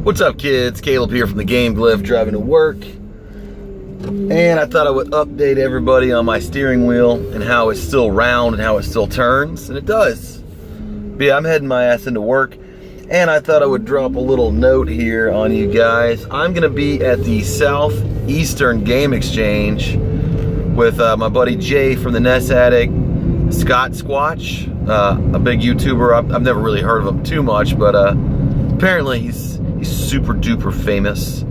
What's up, kids? Caleb here from the Game Glyph, driving to work. And I thought I would update everybody on my steering wheel and how it's still round and how it still turns, and it does. But yeah, I'm heading my ass into work, and I thought I would drop a little note here on you guys. I'm gonna be at the Southeastern Game Exchange with my buddy Jay from the NES Addict, Scott Squatch, a big YouTuber. I've never really heard of him too much, but apparently he's super duper famous.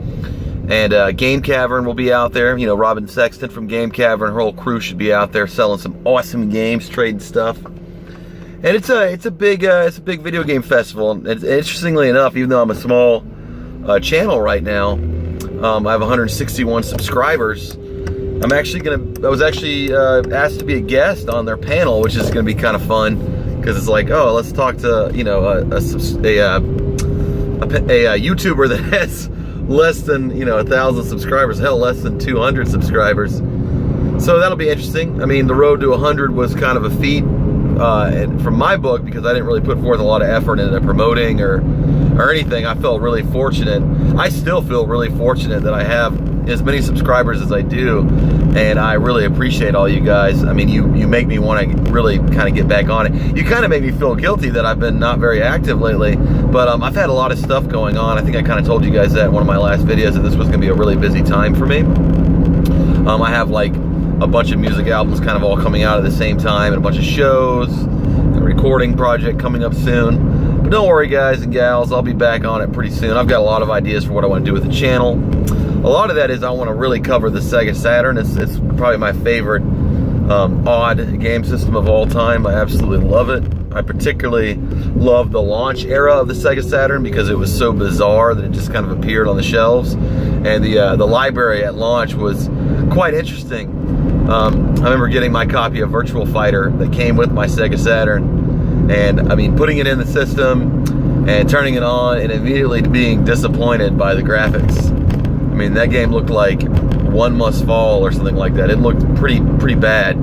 And Game Cavern will be out there. You know, Robin Sexton from Game Cavern, her whole crew should be out there selling some awesome games, trading stuff. And it's a big video game festival. And interestingly enough, even though I'm a small channel right now, I have 161 subscribers. I was actually asked to be a guest on their panel, which is going to be kind of fun because it's like, oh, let's talk to, you know, a YouTuber that has less than, you know, 1,000 subscribers, hell, less than 200 subscribers. So that'll be interesting. I mean, the road to 100 was kind of a feat from my book because I didn't really put forth a lot of effort into promoting or anything. I felt really fortunate. I still feel really fortunate that I have as many subscribers as I do, and I really appreciate all you guys. I mean, you make me want to really kind of get back on it. You kind of make me feel guilty that I've been not very active lately, but I've had a lot of stuff going on. I think I kind of told you guys that in one of my last videos, that this was going to be a really busy time for me. I have like a bunch of music albums kind of all coming out at the same time, and a bunch of shows, and a recording project coming up soon. But don't worry, guys and gals, I'll be back on it pretty soon. I've got a lot of ideas for what I want to do with the channel. A lot of that is I want to really cover the Sega Saturn. It's probably my favorite odd game system of all time. I absolutely love it. I particularly love the launch era of the Sega Saturn because it was so bizarre that it just kind of appeared on the shelves. And the library at launch was quite interesting. I remember getting my copy of Virtual Fighter that came with my Sega Saturn, and I mean, putting it in the system and turning it on and immediately being disappointed by the graphics. I mean, that game looked like One Must Fall or something like that. It looked pretty bad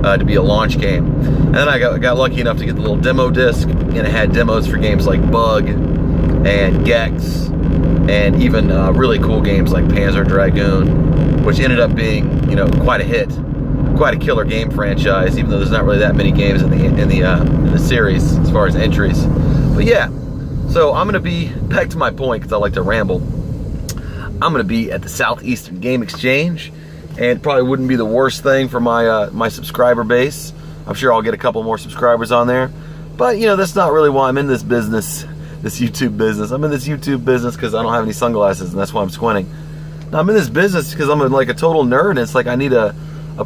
to be a launch game. And then I got lucky enough to get the little demo disc, and it had demos for games like Bug and Gex, and even really cool games like Panzer Dragoon, which ended up being, you know, quite a hit, quite a killer game franchise. Even though there's not really that many games in the series as far as entries. But yeah, so I'm gonna be back to my point because I like to ramble. I'm going to be at the Southeastern Game Exchange, and it probably wouldn't be the worst thing for my my subscriber base. I'm sure I'll get a couple more subscribers on there, but you know, that's not really why I'm in this business, this YouTube business. I'm in this YouTube business because I don't have any sunglasses, and that's why I'm squinting. Now, I'm in this business because I'm like a total nerd, and it's like I need a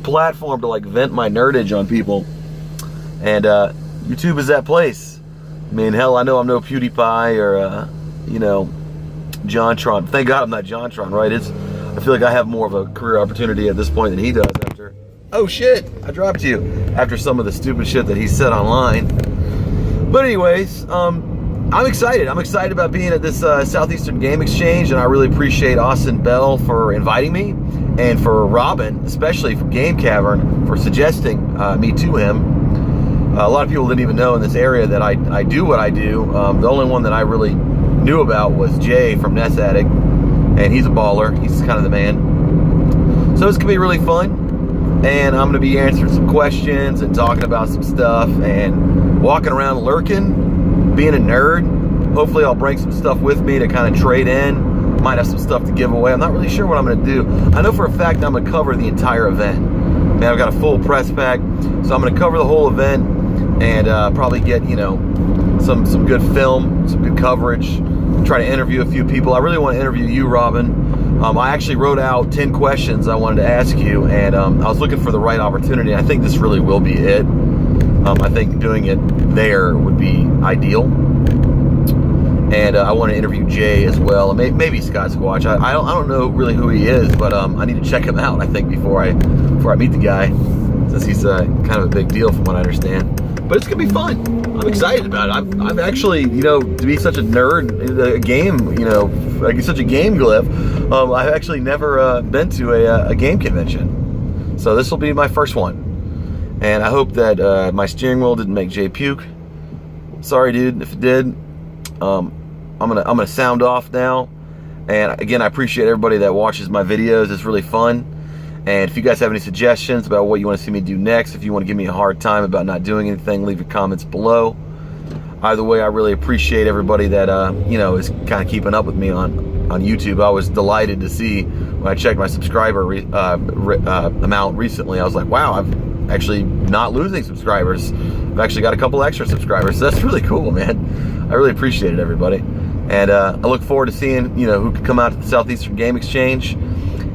platform to like vent my nerdage on people, and YouTube is that place. I mean, hell, I know I'm no PewDiePie or you know, JonTron. Thank God I'm not JonTron, right? I feel like I have more of a career opportunity at this point than he does after. Oh shit, I dropped you. After some of the stupid shit that he said online. But anyways, I'm excited. I'm excited about being at this Southeastern Game Exchange, and I really appreciate Austin Bell for inviting me, and for Robin, especially from Game Cavern, for suggesting me to him. A lot of people didn't even know in this area that I do what I do. The only one that I really knew about was Jay from NES Addict, and he's a baller. He's kind of the man. So it's gonna be really fun, and I'm gonna be answering some questions and talking about some stuff and walking around lurking, being a nerd. Hopefully I'll bring some stuff with me to kind of trade in. Might have some stuff to give away. I'm not really sure what I'm gonna do. I know for a fact I'm gonna cover the entire event. Man, I've got a full press pack, so I'm gonna cover the whole event and probably get, you know, some good film, some good coverage. Try to interview a few people. I really want to interview you, Robin. I actually wrote out 10 questions I wanted to ask you, and I was looking for the right opportunity. I think this really will be it. I think doing it there would be ideal. And I want to interview Jay as well, and maybe Scott Squatch. I don't know really who he is, but I need to check him out, I think, before I meet the guy, since he's kind of a big deal from what I understand. But it's gonna be fun. I'm excited about it. I've actually, you know, to be such a nerd in the game, you know, like such a game glyph, I've actually never been to a game convention. So this will be my first one. And I hope that my steering wheel didn't make Jay puke. Sorry, dude, if it did. I'm gonna sound off now. And again, I appreciate everybody that watches my videos. It's really fun. And if you guys have any suggestions about what you want to see me do next, if you want to give me a hard time about not doing anything, leave your comments below. Either way, I really appreciate everybody that you know, is kind of keeping up with me on YouTube. I was delighted to see when I checked my subscriber amount recently. I was like, wow, I'm actually not losing subscribers. I've actually got a couple extra subscribers. So that's really cool, man. I really appreciate it, everybody. And I look forward to seeing, you know, who can come out to the Southeastern Game Exchange.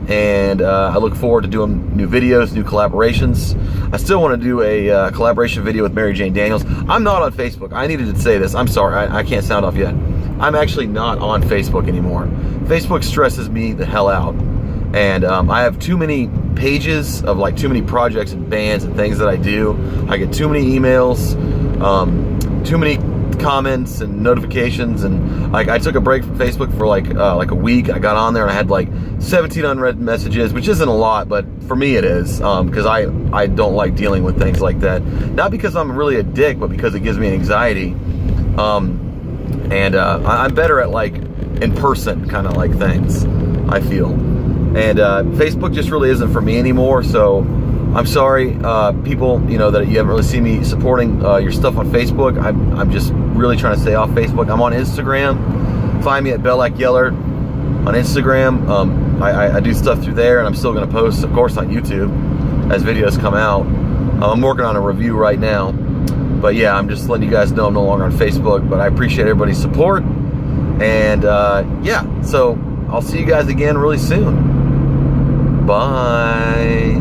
And I look forward to doing new videos, new collaborations. I still want to do a collaboration video with Mary Jane Daniels. I'm not on Facebook. I needed to say this. I'm sorry. I can't sound off yet. I'm actually not on Facebook anymore. Facebook stresses me the hell out. And I have too many pages of like too many projects and bands and things that I do. I get too many emails, too many comments and notifications, and like I took a break from Facebook for like a week. I got on there and I had like 17 unread messages, which isn't a lot, but for me it is, because I don't like dealing with things like that. Not because I'm really a dick, but because it gives me anxiety. I'm better at like in person kind of like things, I feel. And Facebook just really isn't for me anymore. So I'm sorry, people, you know, that you haven't really seen me supporting your stuff on Facebook. I'm just really trying to stay off Facebook. I'm on Instagram. Find me at Bellac Yeller on Instagram. I do stuff through there, and I'm still going to post, of course, on YouTube as videos come out. I'm working on a review right now. But yeah, I'm just letting you guys know I'm no longer on Facebook. But I appreciate everybody's support. And yeah, so I'll see you guys again really soon. Bye.